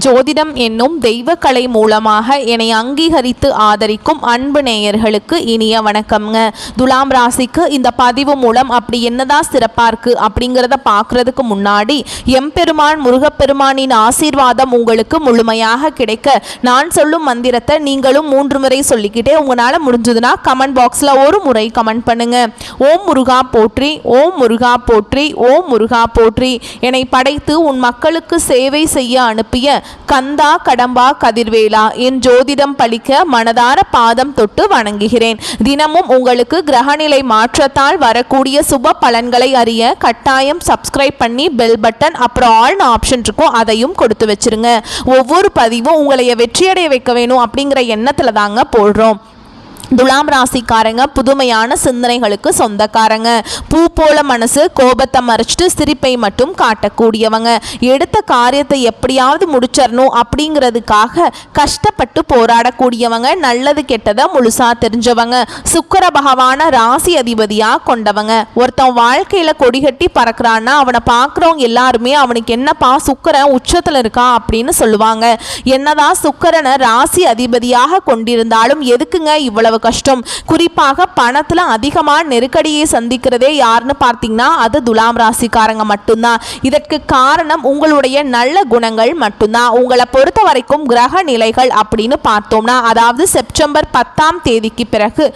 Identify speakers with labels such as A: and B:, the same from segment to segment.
A: ஜோதிடம் என்னும் தெய்வக்கலை மூலமாக என்னை அங்கீகரித்து ஆதரிக்கும் அன்பு நேயர்களுக்கு இனிய வணக்கம்ங்க. துலாம் ராசிக்கு இந்த பதிவு மூலம் அப்படி என்னதான் சிறப்பாக இருக்குது அப்படிங்கிறத பார்க்குறதுக்கு முன்னாடி எம்பெருமான் முருகப்பெருமானின் ஆசீர்வாதம் உங்களுக்கு முழுமையாக கிடைக்க நான் சொல்லும் மந்திரத்தை நீங்களும் 3 முறை சொல்லிக்கிட்டே உங்களால் முடிஞ்சதுன்னா கமெண்ட் பாக்ஸில் ஒரு முறை கமெண்ட் பண்ணுங்க. ஓம் முருகா போற்றி, ஓம் முருகா போற்றி, ஓம் முருகா போற்றி. என்னை படைத்து உன் மக்களுக்கு சேவை செய்ய அனுப்பிய கந்தா கடம்பா கதிர்வேலா என் ஜோதிடம் பழிக்க மனதார பாதம் தொட்டு வணங்குகிறேன். தினமும் உங்களுக்கு கிரகநிலை மாற்றத்தால் வரக்கூடிய சுப பலன்களை அறிய கட்டாயம் சப்ஸ்கிரைப் பண்ணி பெல் பட்டன் அப்புறம் ஆல்னு ஆப்ஷன் இருக்கும், அதையும் கொடுத்து வச்சிருங்க. ஒவ்வொரு பதிவும் உங்களைய வெற்றியடைய வைக்க வேணும் அப்படிங்கிற எண்ணத்துல தாங்க போடுறோம். துலாம் ராசிக்காரங்க புதுமையான சிந்தனைகளுக்கு சொந்தக்காரங்க. பூ போல மனசு, கோபத்தை மறைச்சிட்டு சிரிப்பை மட்டும் காட்டக்கூடியவங்க. எடுத்த காரியத்தை எப்படியாவது முடிச்சிடணும் அப்படிங்கிறதுக்காக கஷ்டப்பட்டு போராடக்கூடியவங்க. நல்லது கெட்டதை முழுசா தெரிஞ்சவங்க. சுக்கிர பகவான ராசி அதிபதியா கொண்டவங்க. ஒருத்தன் வாழ்க்கையில கொடிகட்டி பறக்கிறான்னா அவனை பார்க்குறவங்க எல்லாருமே அவனுக்கு என்னப்பா சுக்கிரன் உச்சத்தில் இருக்கா அப்படின்னு சொல்லுவாங்க. என்னதான் சுக்கிரனை ராசி அதிபதியாக கொண்டிருந்தாலும் எதுக்குங்க இவ்வளவு கஷ்டம்? குறிப்பாக பணத்துல அதிகமான நெருக்கடியை சந்திக்கிறதே யாருன்னு பார்த்தீங்கன்னா அது துலாம் ராசிக்காரங்க மட்டும்தான். இதற்கு காரணம் உங்களுடைய நல்ல குணங்கள் மட்டும்தான். உங்களை பொறுத்த வரைக்கும் கிரக நிலைகள் அப்படின்னு பார்த்தோம்னா, அதாவது செப்டம்பர் 10ஆம் தேதிக்கு பிறகு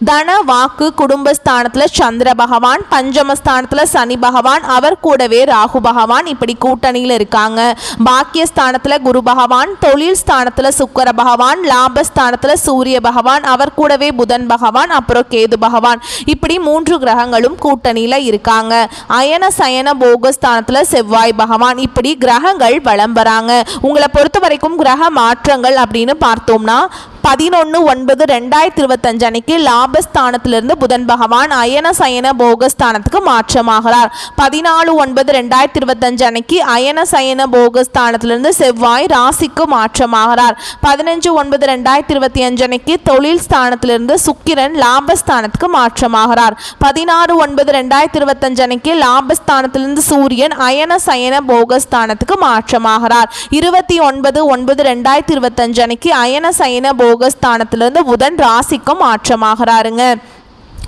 A: தன வாக்கு குடும்பஸ்தானத்தில் சந்திர பகவான், பஞ்சமஸ்தானத்தில் சனி பகவான், அவர் கூடவே ராகு பகவான் இப்படி கூட்டணியில் இருக்காங்க. பாக்கியஸ்தானத்தில் குரு பகவான், தொழில் ஸ்தானத்தில் சுக்கிர பகவான், லாபஸ்தானத்தில் சூரிய பகவான், அவர் கூடவே புதன் பகவான், அப்புறம் கேது பகவான் இப்படி 3 கிரகங்களும் கூட்டணியில் இருக்காங்க. அயன சயன போகஸ்தானத்தில் செவ்வாய் பகவான் இப்படி கிரகங்கள் வலம் வராங்க. உங்களை பொறுத்த வரைக்கும் கிரக மாற்றங்கள் அப்படின்னு பார்த்தோம்னா 11/9/2025 அன்னைக்கு லாபஸ்தானத்திலிருந்து புதன் பகவான் அயன சயன போகஸ்தானத்துக்கு மாற்றமாகிறார். 14/9/2025 அன்னைக்கு அயன சயன போகஸ்தானத்திலிருந்து செவ்வாய் ராசிக்கு மாற்றமாகிறார். 15/9/2025 அன்னைக்கு தொழில் ஸ்தானத்திலிருந்து சுக்கிரன் லாபஸ்தானத்துக்கு மாற்றமாகிறார். 16/9/2025 அன்னைக்கு லாபஸ்தானத்திலிருந்து சூரியன் அயன சயன போகஸ்தானத்துக்கு மாற்றமாகிறார். 29/9/2025 அன்னைக்கு அயன சயன போகஸ்தானத்திலிருந்து புதன் ராசிக்கும் மாற்றமாகிறாருங்க.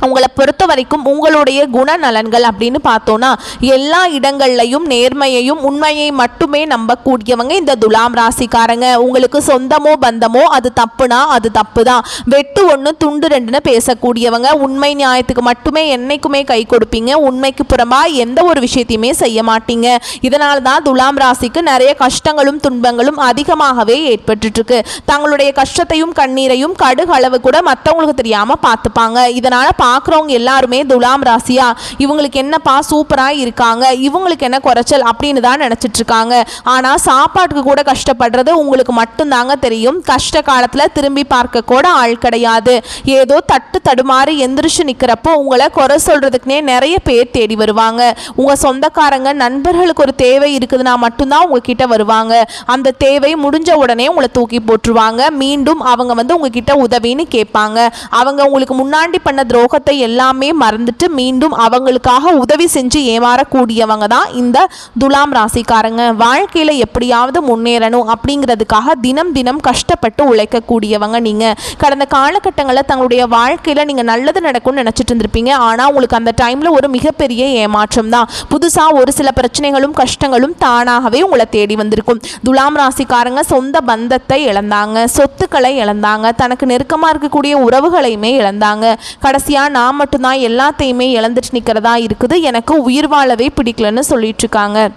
A: உங்களை பொறுத்த வரைக்கும் உங்களுடைய குணநலன்கள் அப்படின்னு பார்த்தோன்னா எல்லா இடங்கள்லையும் நேர்மையையும் உண்மையை மட்டுமே நம்பக்கூடியவங்க இந்த துலாம் ராசிக்காரங்க. உங்களுக்கு சொந்தமோ பந்தமோ அது தப்புனா அது தப்பு தான். வெட்டு 1 துண்டு 2ன்னு பேசக்கூடியவங்க. உண்மை நியாயத்துக்கு மட்டுமே என்னைக்குமே கை கொடுப்பீங்க. உண்மைக்கு புறம்பா எந்த ஒரு விஷயத்தையுமே செய்ய மாட்டீங்க. இதனால தான் துலாம் ராசிக்கு நிறைய கஷ்டங்களும் துன்பங்களும் அதிகமாகவே ஏற்பட்டு இருக்கு. தங்களுடைய கஷ்டத்தையும் கண்ணீரையும் கடுகளவு கூட மற்றவங்களுக்கு தெரியாம பார்த்துப்பாங்க. இதனால பார்க்குறவங்க எல்லாருமே துலாம் ராசியா இவங்களுக்கு என்னப்பா சூப்பராக இருக்காங்க, இவங்களுக்கு என்ன குறைச்சல் அப்படின்னு தான் நினச்சிட்டு இருக்காங்க. ஆனால் சாப்பாட்டுக்கு கூட கஷ்டப்படுறது உங்களுக்கு மட்டும்தாங்க தெரியும். கஷ்ட காலத்தில் திரும்பி பார்க்க கூட ஆள் கிடையாது. ஏதோ தட்டு தடுமாறி எந்திரிச்சு நிற்கிறப்போ உங்களை குறை சொல்கிறதுக்குனே நிறைய பேர் தேடி வருவாங்க. உங்கள் சொந்தக்காரங்க நண்பர்களுக்கு ஒரு தேவை இருக்குதுன்னா மட்டும்தான் உங்ககிட்ட வருவாங்க. அந்த தேவை முடிஞ்ச உடனே உங்களை தூக்கி போட்டுருவாங்க. மீண்டும் அவங்க உங்ககிட்ட உதவின்னு கேட்பாங்க. அவங்க உங்களுக்கு முன்னாடி பண்ண துரோகத்தை எல்லாமே மறந்துட்டு மீண்டும் அவங்களுக்காக உதவி செஞ்சு ஏமாறக்கூடியவங்க தான் இந்த துலாம் ராசிக்காரங்க. வாழ்க்கையில எப்படியாவது முன்னேறணும் அப்படிங்கிறதுக்காக தினம் தினம் கஷ்டப்பட்டு உழைக்கக்கூடியவங்க நீங்க. கடந்த காலகட்டங்களில் தங்களுடைய வாழ்க்கையில நீங்க நல்லது நடக்கும்னு நினைச்சிட்டு இருந்திருப்பீங்க. ஆனா உங்களுக்கு அந்த டைம்ல ஒரு மிகப்பெரிய ஏமாற்றம் தான். புதுசா ஒரு சில பிரச்சனைகளும் கஷ்டங்களும் தானாகவே உங்களை தேடி வந்திருக்கும். துலாம் ராசிக்காரங்க சொந்த பந்தத்தை இழந்தாங்க, சொத்துக்களை இழந்தாங்க, தனக்கு நெருக்கமா இருக்கக்கூடிய உறவுகளையுமே இழந்தாங்க. கடைசியா நான் மட்டும்தான் எல்லாத்தையுமே இழந்துட்டு நிற்கிறதா இருக்குது, எனக்கு உயிர் வாழவே பிடிக்கலன்னு சொல்லிட்டு இருக்காங்க.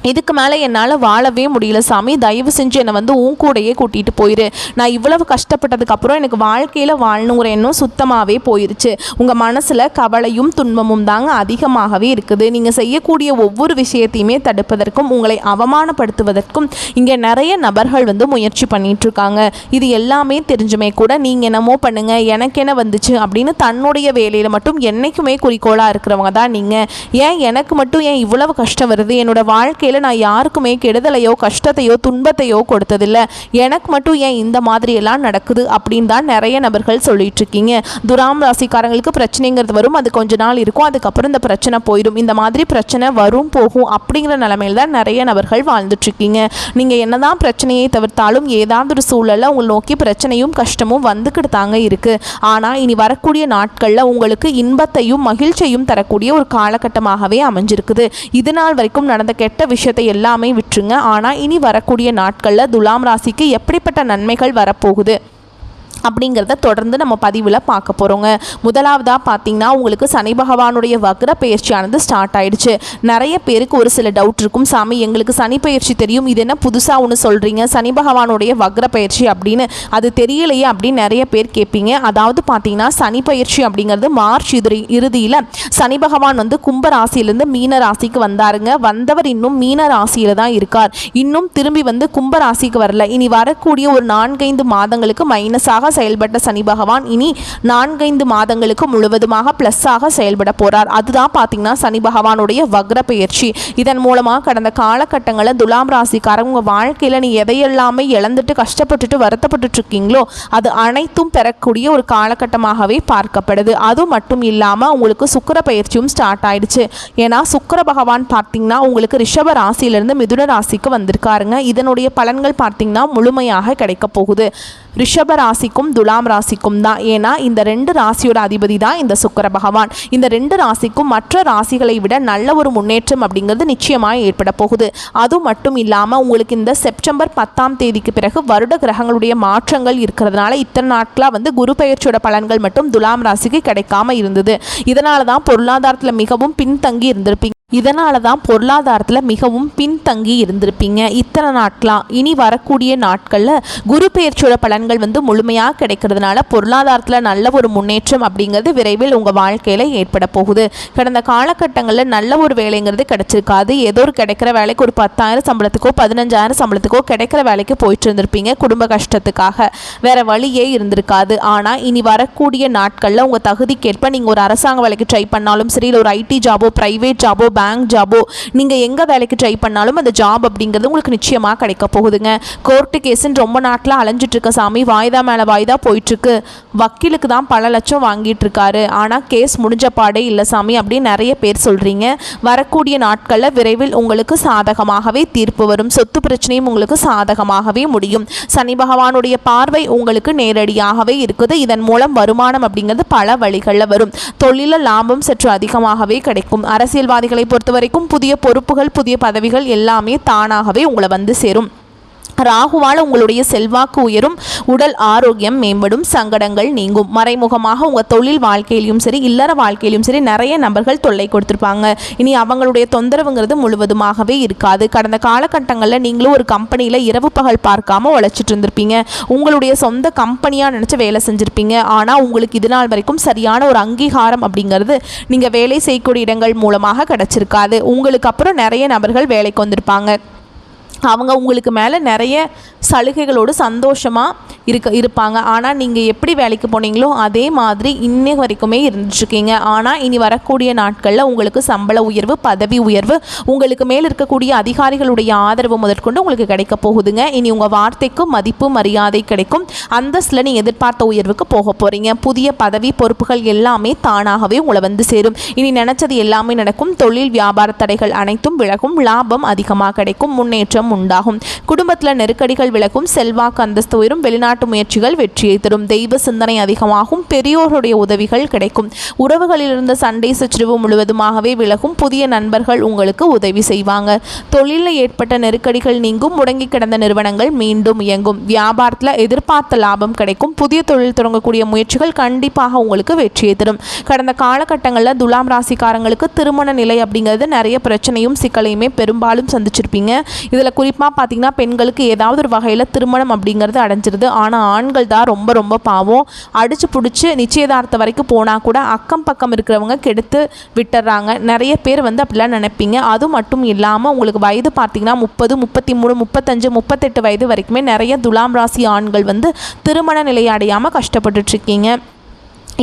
A: இதுக்கு மேலே என்னால் வாழவே முடியல சாமி, தயவு செஞ்சு என்னை உன் கூடையே கூட்டிகிட்டு போயிரு. நான் இவ்வளவு கஷ்டப்பட்டதுக்கப்புறம் எனக்கு வாழ்க்கையில் வாழணுங்கிற எண்ணம் சுத்தமாகவே போயிருச்சு. உங்கள் மனசில் கவலையும் துன்பமும் தாங்க அதிகமாகவே இருக்குது. நீங்கள் செய்யக்கூடிய ஒவ்வொரு விஷயத்தையுமே தடுப்பதற்கும் உங்களை அவமானப்படுத்துவதற்கும் இங்கே நிறைய நபர்கள் முயற்சி பண்ணிகிட்ருக்காங்க. இது எல்லாமே தெரிஞ்சுமே கூட நீங்கள் என்னமோ பண்ணுங்கள், எனக்கு என்ன வந்துச்சு அப்படின்னு தன்னுடைய வேலையில் மட்டும் என்றைக்குமே குறிக்கோளாக இருக்கிறவங்க தான் நீங்கள். ஏன் எனக்கு மட்டும் ஏன் இவ்வளவு கஷ்டம் வருது, என்னோட வாழ்க்கையில் வாழ்க்கையில் நான் யாருக்குமே கெடுதலையோ கஷ்டத்தையோ துன்பத்தையோ கொடுத்ததில்லை, எனக்கு மட்டும் ஏன் இந்த மாதிரியெல்லாம் நடக்குது அப்படின்னு தான் நிறைய நபர்கள் சொல்லிட்டு இருக்கீங்க. துலாம் ராசிக்காரங்களுக்கு பிரச்சனைங்கிறது வரும், அது கொஞ்ச நாள் இருக்கும், அதுக்கப்புறம் இந்த பிரச்சனை போயிடும். இந்த மாதிரி பிரச்சனை வரும் போகும் அப்படிங்கிற நிலைமையில் தான் நிறைய நபர்கள் வாழ்ந்துட்டுருக்கீங்க. நீங்கள் என்னதான் பிரச்சனையை தவிர்த்தாலும் ஏதாவது ஒரு சூழலில் உங்களை நோக்கி பிரச்சனையும் கஷ்டமும் வந்துக்கிட்டு தாங்க இருக்குது. ஆனால் இனி வரக்கூடிய நாட்களில் உங்களுக்கு இன்பத்தையும் மகிழ்ச்சியையும் தரக்கூடிய ஒரு காலகட்டமாகவே அமைஞ்சிருக்குது. இது நாள் வரைக்கும் நடந்த கெட்ட விஷயத்தை எல்லாமே விட்டுருங்க. ஆனால் இனி வரக்கூடிய நாட்களில் துலாம் ராசிக்கு எப்படிப்பட்ட நன்மைகள் வரப்போகுது அப்படிங்கிறத தொடர்ந்து நம்ம பதிவில் பார்க்க போகிறோங்க. முதலாவதாக பார்த்தீங்கன்னா உங்களுக்கு சனி பகவானுடைய வக்ர பயிற்சியானது ஸ்டார்ட் ஆயிடுச்சு. நிறைய பேருக்கு ஒரு சில டவுட் இருக்கும், சாமி எங்களுக்கு சனி பயிற்சி தெரியும், இது என்ன புதுசாக ஒன்று சொல்கிறீங்க, சனி பகவானுடைய வக்ர பயிற்சி அப்படின்னு அது தெரியலையே அப்படின்னு நிறைய பேர் கேட்பீங்க. அதாவது பார்த்தீங்கன்னா சனி பயிற்சி அப்படிங்கிறது மார்ச் இறுதியில் சனி பகவான் வந்து கும்ப ராசியிலேருந்து மீன ராசிக்கு வந்தாருங்க. வந்தவர் இன்னும் மீன ராசியில் தான் இருக்கார், இன்னும் திரும்பி வந்து கும்ப ராசிக்கு வரல. இனி வரக்கூடிய ஒரு 4-5 மாதங்களுக்கு மைனஸாக செயல்பட்ட சனி பகவான் இனி 4-5 மாதங்களுக்கு முழுவதுமாக பிளஸ்ஸாக செயல்பட போறார். அதுதான் பார்த்தீங்கன்னா சனி பகவானுடைய வக்ர பயிற்சி. இதன் மூலமாக கடந்த காலகட்டங்களில் துலாம் ராசிக்காரங்க உங்கள் வாழ்க்கையில் நீ எதையெல்லாமே இழந்துட்டு கஷ்டப்பட்டுட்டு வருத்தப்பட்டு இருக்கீங்களோ அது அனைத்தும் பெறக்கூடிய ஒரு காலகட்டமாகவே பார்க்கப்படுது. அது மட்டும் இல்லாமல் உங்களுக்கு சுக்கிர பயிற்சியும் ஸ்டார்ட் ஆயிடுச்சு. ஏன்னா சுக்கிர பகவான் பார்த்தீங்கன்னா உங்களுக்கு ரிஷப ராசியிலிருந்து மிதுன ராசிக்கு வந்திருக்காருங்க. இதனுடைய பலன்கள் பார்த்தீங்கன்னா முழுமையாக கிடைக்க போகுது ரிஷப ராசிக்கும் துலாம் ராசிக்கும் தான். ஏன்னா இந்த 2 ராசியோட அதிபதி தான் இந்த சுக்கிர பகவான். இந்த 2 ராசிக்கும் மற்ற ராசிகளை விட நல்ல ஒரு முன்னேற்றம் அப்படிங்கிறது நிச்சயமாக ஏற்பட போகுது. அது மட்டும் இல்லாமல் உங்களுக்கு இந்த செப்டம்பர் 10ஆம் தேதிக்கு பிறகு வருட கிரகங்களுடைய மாற்றங்கள் இருக்கிறதுனால இத்தனை நாட்களாக வந்து குரு பெயர்ச்சியோட பலன்கள் மட்டும் துலாம் ராசிக்கு கிடைக்காம இருந்தது. இதனால தான் பொருளாதாரத்தில் மிகவும் பின்தங்கி இருந்திருப்பீங்க. இத்தனை நாட்களாக. இனி வரக்கூடிய நாட்களில் குரு பெயர்ச்சியோட பலன்கள் வந்து முழுமையாக கிடைக்கிறதுனால பொருளாதாரத்தில் நல்ல ஒரு முன்னேற்றம் அப்படிங்கிறது விரைவில் உங்கள் வாழ்க்கையில் ஏற்பட போகுது. கடந்த காலகட்டங்களில் நல்ல ஒரு வேலைங்கிறது கிடைச்சிருக்காது. ஏதோ ஒரு கிடைக்கிற வேலைக்கு ஒரு 10,000 சம்பளத்துக்கோ 15,000 சம்பளத்துக்கோ கிடைக்கிற வேலைக்கு போயிட்டு இருந்திருப்பீங்க குடும்ப கஷ்டத்துக்காக, வேற வழியே இருந்திருக்காது. ஆனால் இனி வரக்கூடிய நாட்களில் உங்கள் தகுதிக்கேற்ப நீங்கள் ஒரு அரசாங்க வேலைக்கு ட்ரை பண்ணாலும் சரி, இல்லை ஒரு ஐடி ஜாபோ ப்ரைவேட் ஜாபோ பேங்க் ஜாபோ நீங்கள் எங்கே வேலைக்கு ட்ரை பண்ணாலும் அந்த ஜாப் அப்படிங்கிறது உங்களுக்கு நிச்சயமாக கிடைக்க போகுதுங்க. கோர்ட்டு கேஸுன்னு ரொம்ப நாட்டில் அலைஞ்சிட்டு இருக்க சாமி, வாய்தா மேலே வாய்தா போயிட்டுருக்கு, வக்கீலுக்கு தான் பல லட்சம் வாங்கிட்டு இருக்காரு, ஆனால் கேஸ் முடிஞ்ச பாடே இல்லை சாமி அப்படின்னு நிறைய பேர் சொல்கிறீங்க. வரக்கூடிய நாட்களில் விரைவில் உங்களுக்கு சாதகமாகவே தீர்ப்பு வரும். சொத்து பிரச்சனையும் உங்களுக்கு சாதகமாகவே முடியும். சனி பகவானுடைய பார்வை உங்களுக்கு நேரடியாகவே இருக்குது. இதன் மூலம் வருமானம் அப்படிங்கிறது பல வழிகளில் வரும். தொழில லாபம் சற்று அதிகமாகவே கிடைக்கும். அரசியல்வாதிகளை பொறுத்த வரைக்கும் புதிய பொறுப்புகள் புதிய பதவிகள் எல்லாமே தானாகவே உங்களை வந்து சேரும். ராகுவால் உங்களுடைய செல்வாக்கு உயரும், உடல் ஆரோக்கியம் மேம்படும், சங்கடங்கள் நீங்கும். மறைமுகமாக உங்கள் தொழில் வாழ்க்கையிலும் சரி இல்லற வாழ்க்கையிலும் சரி நிறைய நபர்கள் தொல்லை கொடுத்துருப்பாங்க. இனி அவங்களுடைய தொந்தரவுங்கிறது முழுவதுமாகவே இருக்காது. கடந்த காலகட்டங்களில் நீங்களும் ஒரு கம்பெனியில் இரவு பகல் பார்க்காம உழைச்சிட்டு இருந்திருப்பீங்க. உங்களுடைய சொந்த கம்பெனியாக நினச்சி வேலை செஞ்சுருப்பீங்க. ஆனால் உங்களுக்கு இது நாள் வரைக்கும் சரியான ஒரு அங்கீகாரம் அப்படிங்கிறது நீங்கள் வேலை செய்யக்கூடிய இடங்கள் மூலமாக கிடச்சிருக்காது. உங்களுக்கு அப்புறம் நிறைய நபர்கள் வேலைக்கு வந்திருப்பாங்க. அவங்க உங்களுக்கு மேலே நிறைய சலுகைகளோடு சந்தோஷமாக இருப்பாங்க. ஆனால் நீங்கள் எப்படி வேலைக்கு போனீங்களோ அதே மாதிரி இன்னை வரைக்குமே இருந்துட்டுருக்கீங்க. ஆனால் இனி வரக்கூடிய நாட்களில் உங்களுக்கு சம்பள உயர்வு பதவி உயர்வு உங்களுக்கு மேலே இருக்கக்கூடிய அதிகாரிகளுடைய ஆதரவு முதற்கொண்டு உங்களுக்கு கிடைக்க போகுதுங்க. இனி உங்கள் வார்த்தைக்கு மதிப்பு மரியாதை கிடைக்கும். அந்தஸ்தில் நீங்கள் எதிர்பார்த்த உயர்வுக்கு போக போகிறீங்க. புதிய பதவி பொறுப்புகள் எல்லாமே தானாகவே உங்களை வந்து சேரும். இனி நினச்சது எல்லாமே நடக்கும். தொழில் வியாபார தடைகள் அனைத்தும் விலகும். லாபம் அதிகமாக கிடைக்கும். முன்னேற்றம் உண்டாகும். குடும்பத்தில் நெருக்கடிகள் விலகும். செல்வாக்கு அந்தஸ்து உயரும். வெளிநாட்டு முயற்சிகள் வெற்றியை தரும். தெய்வ சிந்தனை அதிகமாகும். பெரியோருடைய உதவிகள் கிடைக்கும். உறவுகளில் இருந்த சண்டை சச்சரவு முழுவதுமாகவே விலகும். புதிய நண்பர்கள் உங்களுக்கு உதவி செய்வாங்க. தொழிலில் ஏற்பட்ட நெருக்கடிகள் நீங்கும். முடங்கி கிடந்த நிறுவனங்கள் மீண்டும் இயங்கும். வியாபாரத்தில் எதிர்பார்த்த லாபம் கிடைக்கும். புதிய தொழில் தொடங்கக்கூடிய முயற்சிகள் கண்டிப்பாக உங்களுக்கு வெற்றியை தரும். கடந்த காலகட்டங்களில் துலாம் ராசிக்காரங்களுக்கு திருமண நிலை அப்படிங்கிறது நிறைய பிரச்சனையும் சிக்கலையுமே பெரும்பாலும் சந்திச்சிருப்பீங்க. இதில் குறிப்பாக பார்த்தீங்கன்னா பெண்களுக்கு ஏதாவது ஒரு வகையில் திருமணம் அப்படிங்கிறது அடைஞ்சிருது. ஆனால் ஆண்கள் தான் ரொம்ப ரொம்ப பாவம். அடிச்சு பிடிச்சி நிச்சயதார்த்தம் வரைக்கும் போனால் கூட அக்கம் பக்கம் இருக்கிறவங்க கெடுத்து விட்டுறாங்க. நிறைய பேர் வந்து அப்படிலாம் நினைப்பீங்க. அது மட்டும் இல்லாமல் உங்களுக்கு வயது பார்த்தீங்கன்னா 30, 33, 35, 38 வயது வரைக்குமே நிறைய துலாம் ராசி ஆண்கள் வந்து திருமண நிலையை அடையாமல் கஷ்டப்பட்டுட்ருக்கீங்க.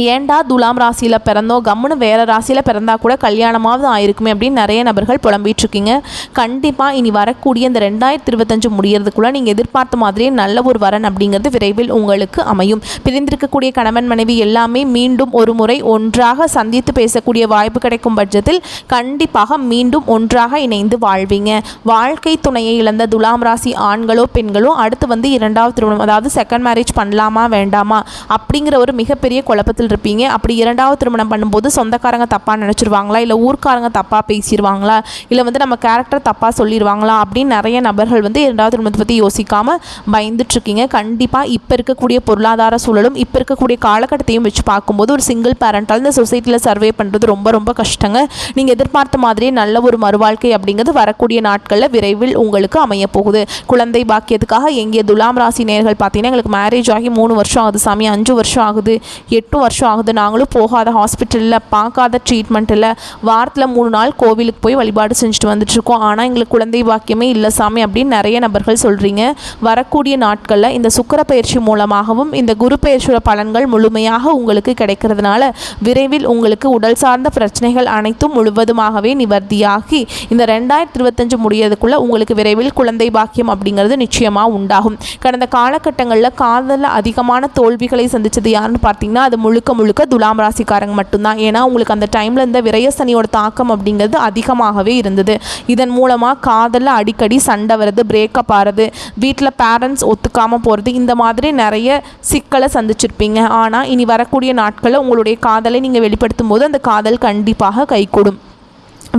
A: ஏண்டா துலாம் ராசியில் பிறந்தோம், கம்முன்னு வேறு ராசியில் பிறந்தால் கூட கல்யாணமாவது ஆயிருக்குமே அப்படின்னு நிறைய நபர்கள் புலம்பிகிட்ருக்கீங்க. கண்டிப்பாக இனி வரக்கூடிய இந்த 2025 முடியறதுக்குள்ளே நீங்கள் எதிர்பார்த்த மாதிரியே நல்ல ஒரு வரன் அப்படிங்கிறது விரைவில் உங்களுக்கு அமையும். பிரிந்திருக்கக்கூடிய கணவன் மனைவி எல்லாமே மீண்டும் ஒரு முறை ஒன்றாக சந்தித்து பேசக்கூடிய வாய்ப்பு கிடைக்கும் பட்சத்தில் கண்டிப்பாக மீண்டும் ஒன்றாக இணைந்து வாழ்வீங்க. வாழ்க்கை துணையை இழந்த துலாம் ராசி ஆண்களோ பெண்களோ அடுத்து இரண்டாவது திருமணம், அதாவது செகண்ட் மேரேஜ் பண்ணலாமா வேண்டாமா அப்படிங்கிற ஒரு மிகப்பெரிய குழப்பத்தில் இருப்பீங்க. அப்படி இரண்டாவது திருமணம் பண்ணும்போது சொந்தக்காரங்க தப்பாக நினச்சிருவாங்களா, இல்லை ஊர்க்காரங்க தப்பாக பேசிடுவாங்களா, இல்லை நம்ம கேரக்டர் தப்பாக சொல்லிடுவாங்களா அப்படின்னு நிறைய நபர்கள் இரண்டாவது திருமணத்தை பற்றி யோசிக்காமல் பயந்துட்டுருக்கீங்க. கண்டிப்பாக இப்போ இருக்கக்கூடிய பொருளாதார சூழலும் இப்போ இருக்கக்கூடிய காலகட்டத்தையும் வச்சு பார்க்கும்போது ஒரு சிங்கிள் பேரண்டால் இந்த சொசைட்டியில் சர்வே பண்ணுறது ரொம்ப ரொம்ப கஷ்டங்க. நீங்கள் எதிர்பார்த்த மாதிரியே நல்ல ஒரு மறுவாழ்க்கை அப்படிங்கிறது வரக்கூடிய நாட்களில் விரைவில் உங்களுக்கு அமைய போகுது. குழந்தை பாக்கியத்துக்காக எங்கே துலாம் ராசி நேயர்கள் பார்த்தீங்கன்னா எங்களுக்கு மேரேஜ் ஆகி 3 வருஷம் ஆகுது சாமி, 5 வருஷம் ஆகுது, 8 வருஷம் ஆகுது, நாங்களும் போகாத ஹாஸ்பிட்டலில் பார்க்காத ட்ரீட்மெண்ட்டில் வாரத்தில் 3 நாள் கோவிலுக்கு போய் வழிபாடு செஞ்சுட்டு வந்துட்டுருக்கோம், ஆனால் எங்களுக்கு குழந்தை பாக்கியமே இல்லை சாமி அப்படின்னு நிறைய நபர்கள் சொல்கிறீங்க. வரக்கூடிய நாட்களில் இந்த சுக்கிர பயிற்சி மூலமாகவும் இந்த குரு பயிற்சியோட பலன்கள் முழுமையாக உங்களுக்கு கிடைக்கிறதுனால விரைவில் உங்களுக்கு உடல் சார்ந்த பிரச்சனைகள் அனைத்தும் முழுவதுமாகவே நிவர்த்தியாகி இந்த 2025 முடியறதுக்குள்ளே உங்களுக்கு விரைவில் குழந்தை பாக்கியம் அப்படிங்கிறது நிச்சயமாக உண்டாகும். கடந்த காலகட்டங்களில் காதலில் அதிகமான தோல்விகளை சந்தித்தது யாருன்னு பார்த்தீங்கன்னா அது முழுக்க துலாம் ராசிக்காரங்க மட்டும்தான். ஏன்னா உங்களுக்கு அந்த டைமில் இந்த விரயசனியோட தாக்கம் அப்படிங்கிறது அதிகமாகவே இருந்தது. இதன் மூலமாக காதலில் அடிக்கடி சண்டை வருது, பிரேக்கப் ஆகிறது, வீட்டில் பேரண்ட்ஸ் ஒத்துக்காமல் போகிறது, இந்த மாதிரி நிறைய சிக்கலை சந்திச்சிருப்பீங்க. ஆனால் இனி வரக்கூடிய நாட்களில் உங்களுடைய காதலை நீங்கள் வெளிப்படுத்தும் போது அந்த காதல் கண்டிப்பாக கைகூடும்.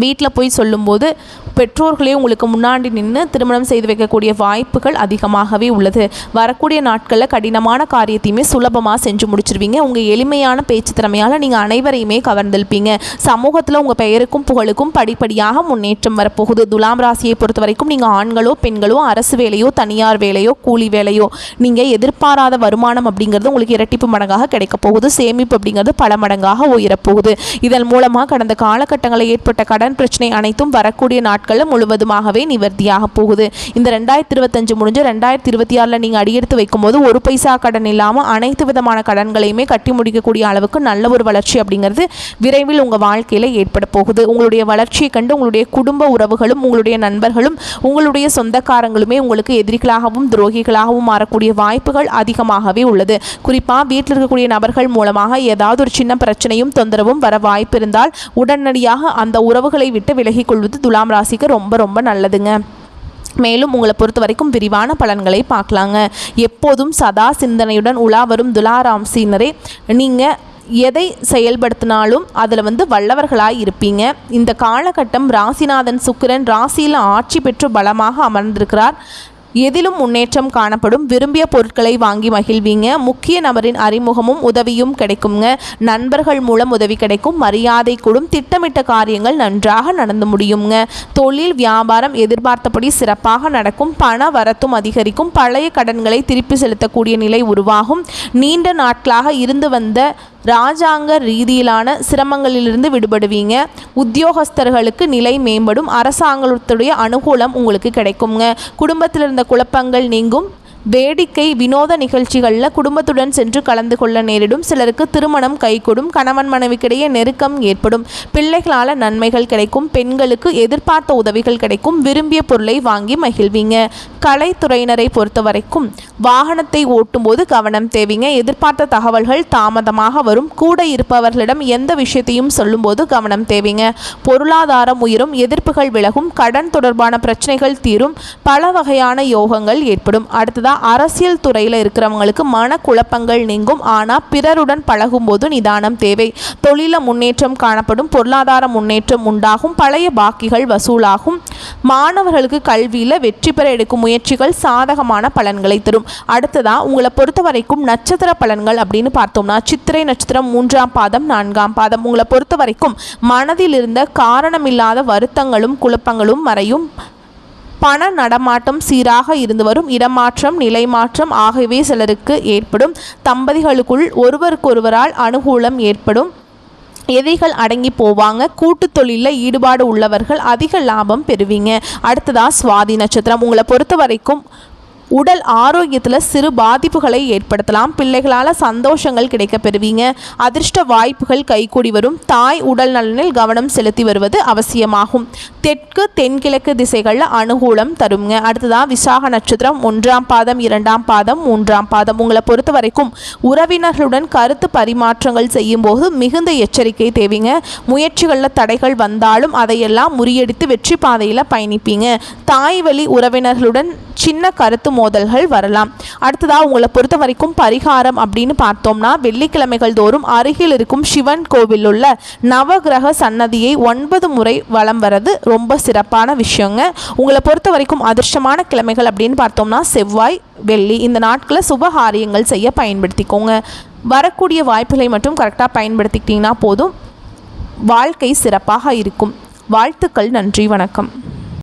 A: வீட்டில் போய் சொல்லும்போது பெற்றோர்களே உங்களுக்கு முன்னாடி நின்று திருமணம் செய்து வைக்கக்கூடிய வாய்ப்புகள் அதிகமாகவே உள்ளது. வரக்கூடிய நாட்களில் கடினமான காரியத்தையுமே சுலபமாக செஞ்சு முடிச்சிருவீங்க. உங்கள் எளிமையான பேச்சு திறமையால் நீங்கள் அனைவரையுமே கவர்ந்திருப்பீங்க. சமூகத்தில் உங்கள் பெயருக்கும் புகழுக்கும் படிப்படியாக முன்னேற்றம் வரப்போகுது. துலாம் ராசியை பொறுத்த வரைக்கும் நீங்கள் ஆண்களோ பெண்களோ அரசு வேலையோ தனியார் வேலையோ கூலி வேலையோ நீங்கள் எதிர்பாராத வருமானம் அப்படிங்கிறது உங்களுக்கு இரட்டிப்பு மடங்காக கிடைக்க போகுது. சேமிப்பு அப்படிங்கிறது பல மடங்காக உயரப்போகுது. இதன் மூலமாக கடந்த காலகட்டங்களில் ஏற்பட்ட கடன் பிரச்சனை அனைத்தும் வரக்கூடிய நாட்களில் முழுவதுமாகவே நிவர்த்தியாக போகுது. இந்த 2025 முடிஞ்சு 2026 நீங்கள் அடியெடுத்து வைக்கும்போது ஒரு பைசா கடன் இல்லாமல் அனைத்து விதமான கடன்களையுமே கட்டி முடிக்கக்கூடிய அளவுக்கு நல்ல ஒரு வளர்ச்சி அப்படிங்கிறது விரைவில் உங்கள் வாழ்க்கையில் ஏற்பட போகுது. உங்களுடைய வளர்ச்சியை கண்டு உங்களுடைய குடும்ப உறவுகளும் உங்களுடைய நண்பர்களும் உங்களுடைய சொந்தக்காரங்களுமே உங்களுக்கு எதிரிகளாகவும் துரோகிகளாகவும் மாறக்கூடிய வாய்ப்புகள் அதிகமாகவே உள்ளது. குறிப்பாக வீட்டில் இருக்கக்கூடிய நபர்கள் மூலமாக ஏதாவது ஒரு சின்ன பிரச்சனையும் தொந்தரவும் வர வாய்ப்பு இருந்தால் உடனடியாக அந்த உறவுகளை விட்டு விலகிக் கொள்வது துலாம் ராசிக்கு ரொம்ப ரொம்ப நல்லதுங்க. மேலும் உங்களை பொறுத்த வரைக்கும் விரிவான பலன்களை பார்க்கலாங்க. எப்போதும் சதா சிந்தனையுடன் உலா வரும் துலா ராசினரே, நீங்கள் எதை செயல்படுத்தினாலும் அதில் வல்லவர்களாக இருப்பீங்க. இந்த காலகட்டம் ராசிநாதன் சுக்கிரன் ராசியில் ஆட்சி பெற்று பலமாக அமர்ந்திருக்கிறார். எதிலும் முன்னேற்றம் காணப்படும். விரும்பிய பொருட்களை வாங்கி மகிழ்வீங்க. முக்கிய நபரின் அறிமுகமும் உதவியும் கிடைக்குங்க. நண்பர்கள் மூலம் உதவி கிடைக்கும். மரியாதை கூடும். திட்டமிட்ட காரியங்கள் நன்றாக நடந்து முடியுங்க. தொழில் வியாபாரம் எதிர்பார்த்தபடி சிறப்பாக நடக்கும். பண வரத்தும் அதிகரிக்கும். பழைய கடன்களை திருப்பி செலுத்தக்கூடிய நிலை உருவாகும். நீண்ட நாட்களாக இருந்து வந்த ராஜாங்க ரீதியிலான சிரமங்களிலிருந்து விடுபடுவீங்க. உத்தியோகஸ்தர்களுக்கு நிலை மேம்படும். அரசாங்கத்துடைய அனுகூலம் உங்களுக்கு கிடைக்குங்க. குடும்பத்தில் இருந்த குழப்பங்கள் நீங்கும். வேடிக்கை வினோத நிகழ்ச்சிகளில் குடும்பத்துடன் சென்று கலந்து கொள்ள நேரிடும். சிலருக்கு திருமணம் கைகூடும். கணவன் மனைவிக்கிடையே நெருக்கம் ஏற்படும். பிள்ளைகளால் நன்மைகள் கிடைக்கும். பெண்களுக்கு எதிர்பார்த்த உதவிகள் கிடைக்கும். விரும்பிய பொருளை வாங்கி மகிழ்வீங்க. கலைத்துறையினரை பொறுத்த வரைக்கும் வாகனத்தை ஓட்டும்போது கவனம் தேவைங்க. எதிர்பார்த்த தகவல்கள் தாமதமாக வரும். கூட இருப்பவர்களிடம் எந்த விஷயத்தையும் சொல்லும்போது கவனம் தேவைங்க. பொருளாதாரம் உயரும். எதிர்ப்புகள் விலகும். கடன் தொடர்பான பிரச்சனைகள் தீரும். பல வகையான யோகங்கள் ஏற்படும். அடுத்ததாக அரசியல் துறையில் இருக்கிறவங்களுக்கு மனக்குழப்பங்கள் நீங்கும். ஆனால் பிறருடன் பழகும்போது நிதானம் தேவை. தொழில முன்னேற்றம் காணப்படும். பொருளாதார முன்னேற்றம் உண்டாகும். பழைய பாக்கிகள் வசூலாகும். மாணவர்களுக்கு கல்வியில் வெற்றி பெற எடுக்கும் முயற்சிகள் சாதகமான பலன்களை தரும். அடுத்ததாக உங்களை பொறுத்த வரைக்கும் நட்சத்திர பலன்கள் அப்படின்னு பார்த்தோம்னா சித்திரை நட்சத்திரம் 3ஆம் பாதம் 4ஆம் பாதம் உங்களை பொறுத்த வரைக்கும் மனதில் இருந்த காரணமில்லாத வருத்தங்களும் குழப்பங்களும் மறையும். பண நடமாட்டம் சீராக இருந்து வரும். இடமாற்றம் நிலை மாற்றம் ஆகியவை சிலருக்கு ஏற்படும். தம்பதிகளுக்குள் ஒருவருக்கொருவரால் அனுகூலம் ஏற்படும். எதிரிகள் அடங்கி போவாங்க. கூட்டு தொழிலில் ஈடுபாடு உள்ளவர்கள் அதிக லாபம் பெறுவீங்க. அடுத்ததாக சுவாதி நட்சத்திரம் உங்களை பொறுத்த வரைக்கும் உடல் ஆரோக்கியத்தில் சிறு பாதிப்புகளை ஏற்படுத்தலாம். பிள்ளைகளால் சந்தோஷங்கள் கிடைக்க பெறுவீங்க. அதிர்ஷ்ட வாய்ப்புகள் கைகூடி வரும். தாய் உடல் நலனில் கவனம் செலுத்தி வருவது அவசியமாகும். தெற்கு தென்கிழக்கு திசைகளில் அனுகூலம் தருங்க. அடுத்ததான் விசாக நட்சத்திரம் 1ஆம் பாதம் 2ஆம் பாதம் 3ஆம் பாதம். உங்களை பொறுத்த வரைக்கும் உறவினர்களுடன் கருத்து பரிமாற்றங்கள் செய்யும் போது மிகுந்த எச்சரிக்கை தேவைங்க. முயற்சிகளில் தடைகள் வந்தாலும் அதையெல்லாம் முறியடித்து வெற்றி பாதையில் பயணிப்பீங்க. தாய் வழி உறவினர்களுடன் சின்ன கருத்து மோதல்கள் வரலாம். அடுத்ததாக உங்களை பொறுத்த வரைக்கும் பரிகாரம் அப்படின்னு பார்த்தோம்னா வெள்ளிக்கிழமைகள் தோறும் அருகில் இருக்கும் சிவன் கோவில் உள்ள நவகிரக சன்னதியை 9 முறை வலம் வரது ரொம்ப சிறப்பான விஷயங்க. உங்களை பொறுத்த வரைக்கும் அதிர்ஷ்டமான கிழமைகள் அப்படின்னு பார்த்தோம்னா செவ்வாய், வெள்ளி. இந்த நாட்களை சுபகாரியங்கள் செய்ய பயன்படுத்திக்கோங்க. வரக்கூடிய வாய்ப்புகளை மட்டும் கரெக்டாக பயன்படுத்திக்கிட்டிங்கன்னா போதும், வாழ்க்கை சிறப்பாக இருக்கும். வாழ்த்துக்கள். நன்றி. வணக்கம்.